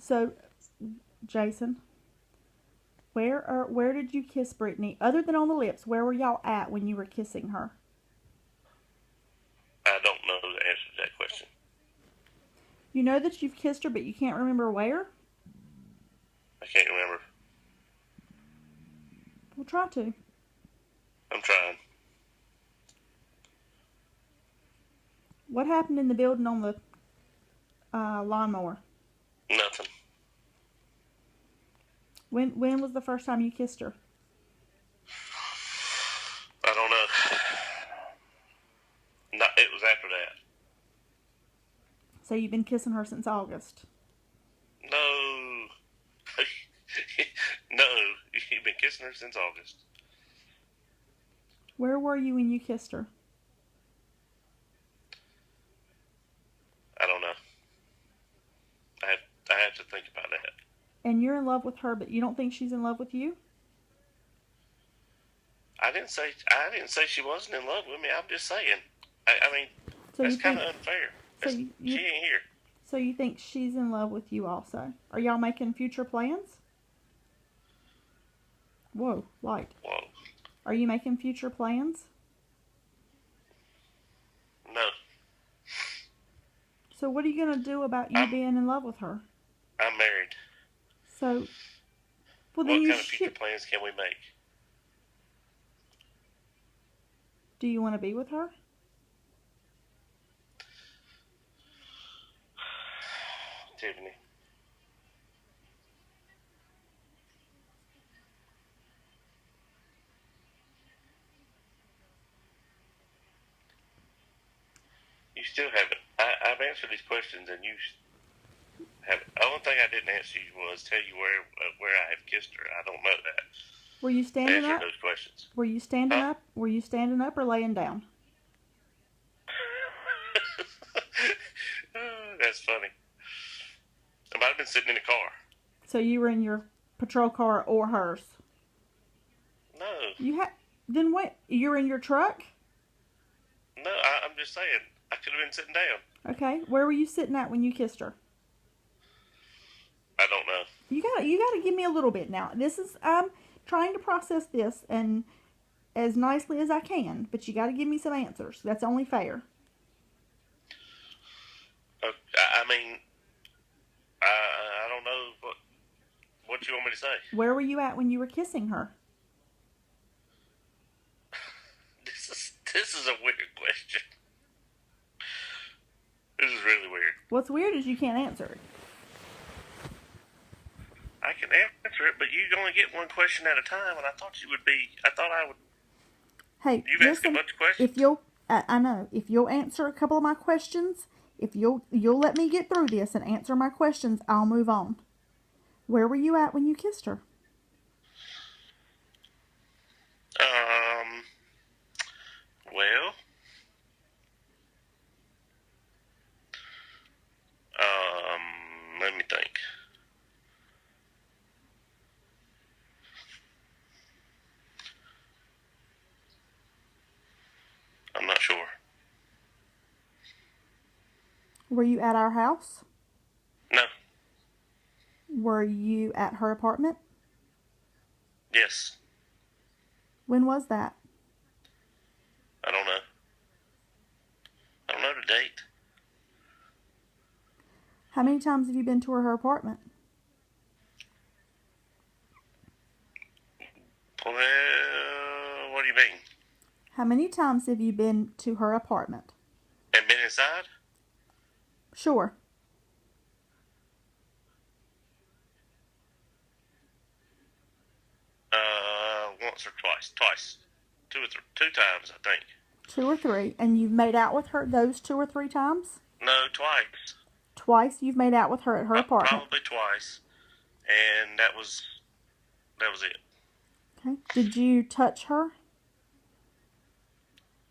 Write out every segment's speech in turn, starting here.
So, Jason, where did you kiss Brittany? Other than on the lips, where were y'all at when you were kissing her? I don't know the answer to that question. You know that you've kissed her, but you can't remember where? I can't remember. Well, try to. I'm trying. What happened in the building on the lawnmower? Nothing. When was the first time you kissed her? I don't know. No, it was after that. So you've been kissing her since August? No. No, you've been kissing her since August. Where were you when you kissed her? I don't know. I have to think about that. And you're in love with her, but you don't think she's in love with you? I didn't say she wasn't in love with me. I'm just saying. I mean, so that's kind of unfair. So she ain't here. So you think she's in love with you also? Are y'all making future plans? Whoa, light. Whoa. Are you making future plans? No. So what are you going to do about you being in love with her? I'm married. So, well, what then kind of future plans can we make? Do you want to be with her? Tiffany. You still haven't. I've answered these questions, and you haven't. The only thing I didn't answer you was tell you where I have kissed her. I don't know that. Were you standing up? Those questions. Were you standing up? Were you standing up or laying down? That's funny. I might have been sitting in the car. So you were in your patrol car or hers? No. Then what? You're in your truck? No, I'm just saying. I could have been sitting down. Okay. Where were you sitting at when you kissed her? I don't know. You gotta give me a little bit now. I'm trying to process this and as nicely as I can, but you gotta give me some answers. That's only fair. I mean, I don't know what you want me to say. Where were you at when you were kissing her? This is a weird question. This is really weird. What's weird is you can't answer it. I can answer it, but you only get one question at a time, and I thought I would. Hey, you've asked a bunch of questions. If you'll, I know, if you'll answer a couple of my questions, if you'll let me get through this and answer my questions, I'll move on. Where were you at when you kissed her? Well, let me think. I'm not sure. Were you at our house? No. Were you at her apartment? Yes. When was that? I don't know. I don't know the date. How many times have you been to her apartment? Well, what do you mean? How many times have you been to her apartment? And been inside? Sure. Once or twice. Twice. Two times, I think. 2 or 3. And you've made out with her those 2 or 3 times? No, twice. Twice you've made out with her at her apartment? Probably twice. And that was it. Okay. Did you touch her?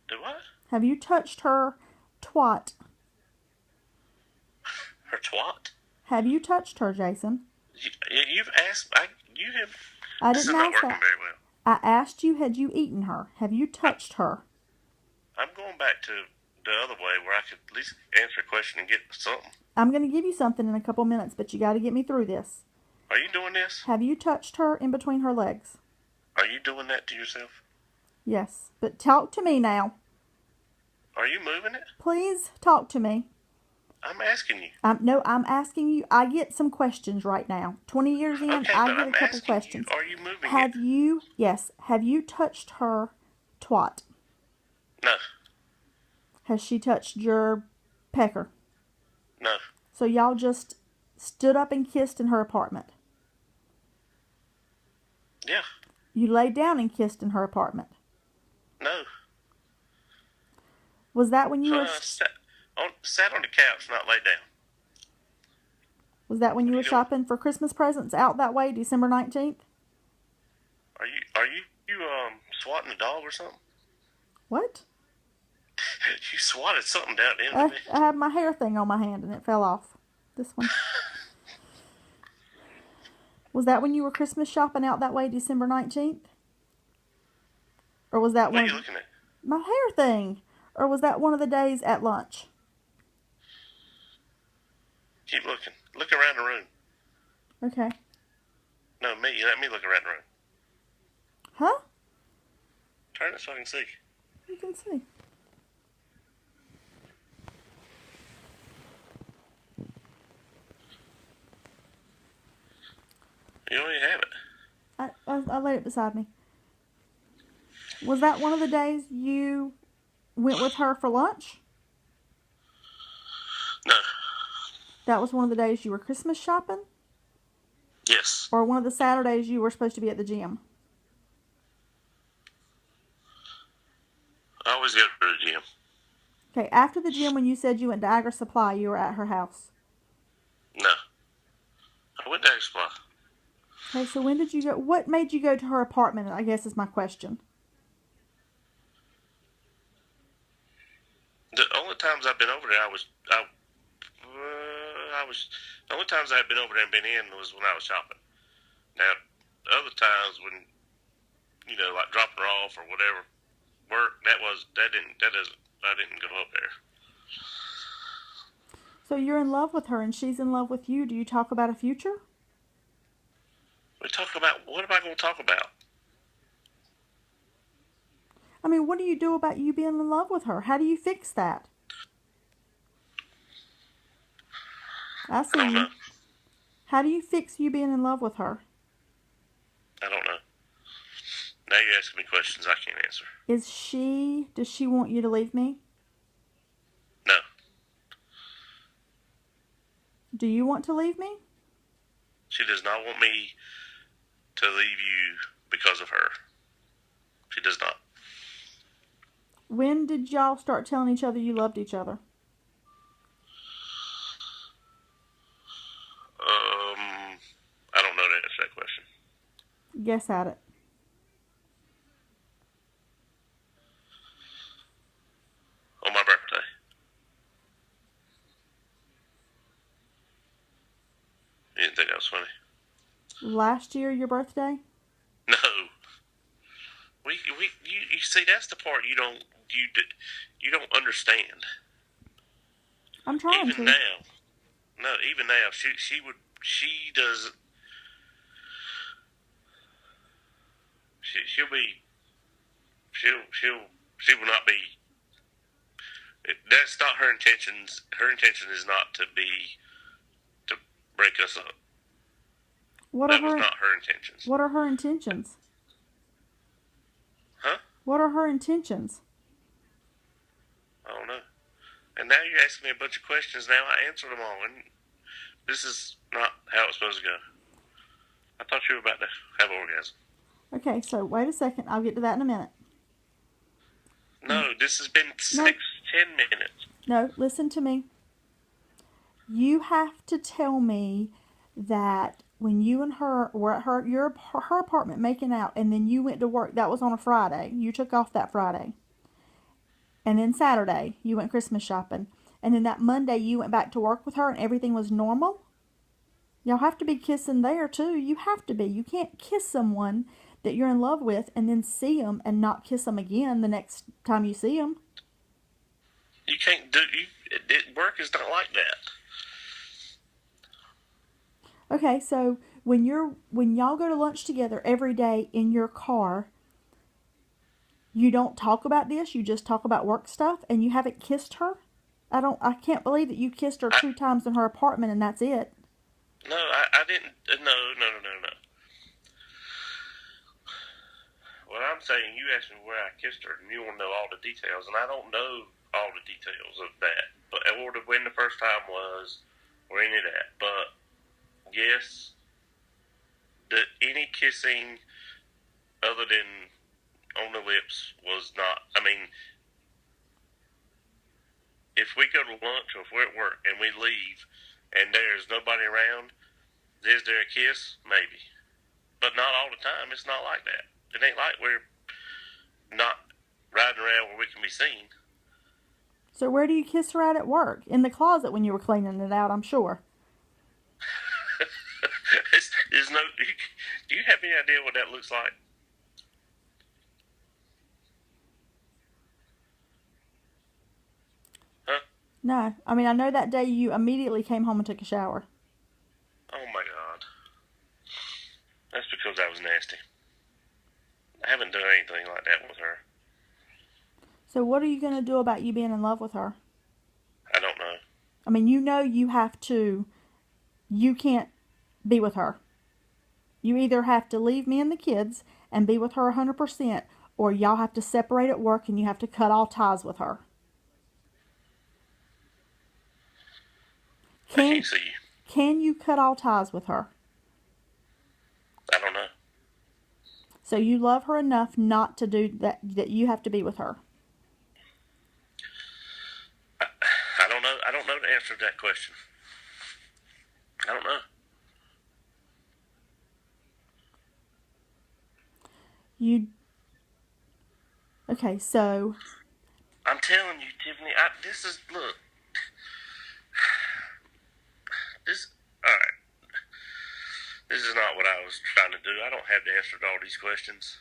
Do what? Have you touched her twat? Her twat? Have you touched her, Jason? You've asked. You have. I This is didn't not ask working that. very well. I asked you, had you eaten her? Have you touched her? I'm going back to the other way where I could at least answer a question and get something. I'm going to give you something in a couple minutes, but you got to get me through this. Are you doing this? Have you touched her in between her legs? Are you doing that to yourself? Yes, but talk to me now. Are you moving it? Please talk to me. I'm asking you. No, I'm asking you. I get some questions right now. 20 years in, Okay, I but get I'm a couple asking questions. you, are you moving Have it? you, yes, have you touched her twat? No. Has she touched your pecker? No. So y'all just stood up and kissed in her apartment? Yeah. You laid down and kissed in her apartment? No. Was that when you were... Sat on the couch, not laid down. Was that when you were doing? shopping for Christmas presents out that way, December 19th? Are you swatting a dog or something? What? You swatted something down in me. I had my hair thing on my hand and it fell off. This one. Was that when you were Christmas shopping out that way, December 19th? Or was that What one... are you looking at? My hair thing. Or was that one of the days at lunch? Keep looking. Look around the room. Okay. No, me. Let me look around the room. Huh? Turn it so I can see. You can see. You already have it. I laid it beside me. Was that one of the days you went with her for lunch? No. That was one of the days you were Christmas shopping? Yes. Or one of the Saturdays you were supposed to be at the gym? I always go to the gym. Okay, after the gym when you said you went to Agri Supply, you were at her house. No. I went to Agri Supply. Okay, so when did you go? What made you go to her apartment, I guess is my question. The only times I've been over there, the only times I've been over there and been in was when I was shopping. Now, other times when, like dropping her off or whatever, work, I didn't go up there. So you're in love with her and she's in love with you. Do you talk about a future? What am I going to talk about? I mean, what do you do about you being in love with her? How do you fix that? I see I don't you. know. How do you fix you being in love with her? I don't know. Now you're asking me questions I can't answer. Does she want you to leave me? No. Do you want to leave me? She does not want me to leave you because of her. She does not. When did y'all start telling each other you loved each other? I don't know to answer that question. Guess at it. On my birthday. You didn't think that was funny? Last year, your birthday? No. You see, that's the part you don't understand. I'm trying even to. Even now, she will not be. That's not her intentions. Her intention is not to break us up. That was not her intentions. What are her intentions? Huh? What are her intentions? I don't know. And now you're asking me a bunch of questions. Now I answered them all, and this is not how it's supposed to go. I thought you were about to have an orgasm. Okay, so wait a second. I'll get to that in a minute. No, this has been 10 minutes. No, listen to me. You have to tell me that when you and her were at her apartment making out, and then you went to work, that was on a Friday. You took off that Friday. And then Saturday, you went Christmas shopping. And then that Monday, you went back to work with her and everything was normal? Y'all have to be kissing there, too. You have to be. You can't kiss someone that you're in love with and then see them and not kiss them again the next time you see them. You can't do... Work is not like that. Okay, so when y'all go to lunch together every day in your car, you don't talk about this, you just talk about work stuff, and you haven't kissed her? I can't believe that you kissed her I, 2 times in her apartment and that's it. no, I didn't. No, no, no, no, no. What I'm saying, you asked me where I kissed her, and you want to know all the details, and I don't know all the details of that, but or when the first time was, or any of that. But yes, any kissing other than on the lips was not. I mean, if we go to lunch or if we're at work and we leave and there's nobody around, is there a kiss? Maybe. But not all the time. It's not like that. It ain't like we're not riding around where we can be seen. So where do you kiss her at work? In the closet when you were cleaning it out, I'm sure. There's no. Do you have any idea what that looks like? Huh? No. I mean, I know that day you immediately came home and took a shower. Oh my God. That's because I was nasty. I haven't done anything like that with her. So what are you going to do about you being in love with her? I don't know. I mean, you can't be with her. You either have to leave me and the kids and be with her 100%, or y'all have to separate at work and you have to cut all ties with her. I can't see you. Can you cut all ties with her? I don't know. So you love her enough not to do that you have to be with her. I don't know. I don't know the answer to that question. I don't know. Okay, so I'm telling you, Tiffany. Look. All right. This is not what I was trying to do. I don't have the answer to all these questions.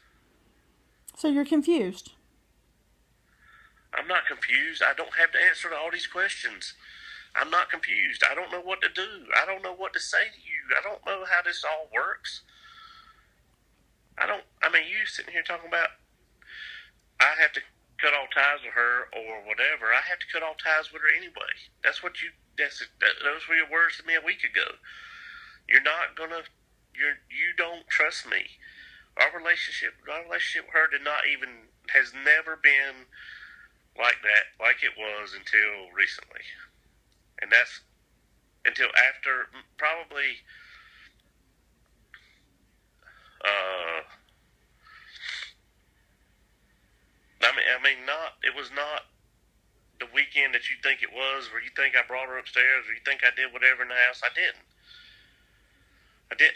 so you're confused. I'm not confused. I don't have the answer to all these questions. I'm not confused. I don't know what to do. I don't know what to say to you. I don't know how this all works. I mean, you sitting here talking about I have to cut all ties with her or whatever. I have to cut all ties with her anyway. Those were your words to me a week ago. You don't trust me. Our relationship with her has never been like that, like it was until recently. And that's until after probably, it was not the weekend that you think it was, where you think I brought her upstairs, or you think I did whatever in the house. I didn't.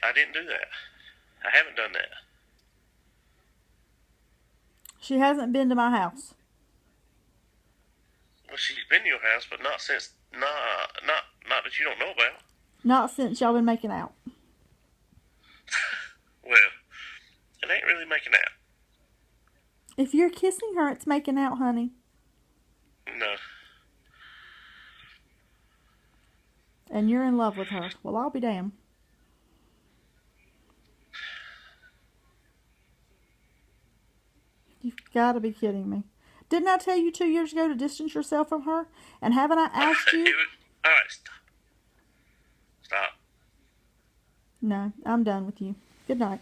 I didn't do that. I haven't done that. She hasn't been to my house. Well, she's been to your house, but not since, not that you don't know about. Not since y'all been making out. Well, it ain't really making out. If you're kissing her, it's making out, honey. No. And you're in love with her. Well, I'll be damned. You've got to be kidding me. Didn't I tell you 2 years ago to distance yourself from her? And haven't I asked you? All right, stop. Stop. No, I'm done with you. Good night.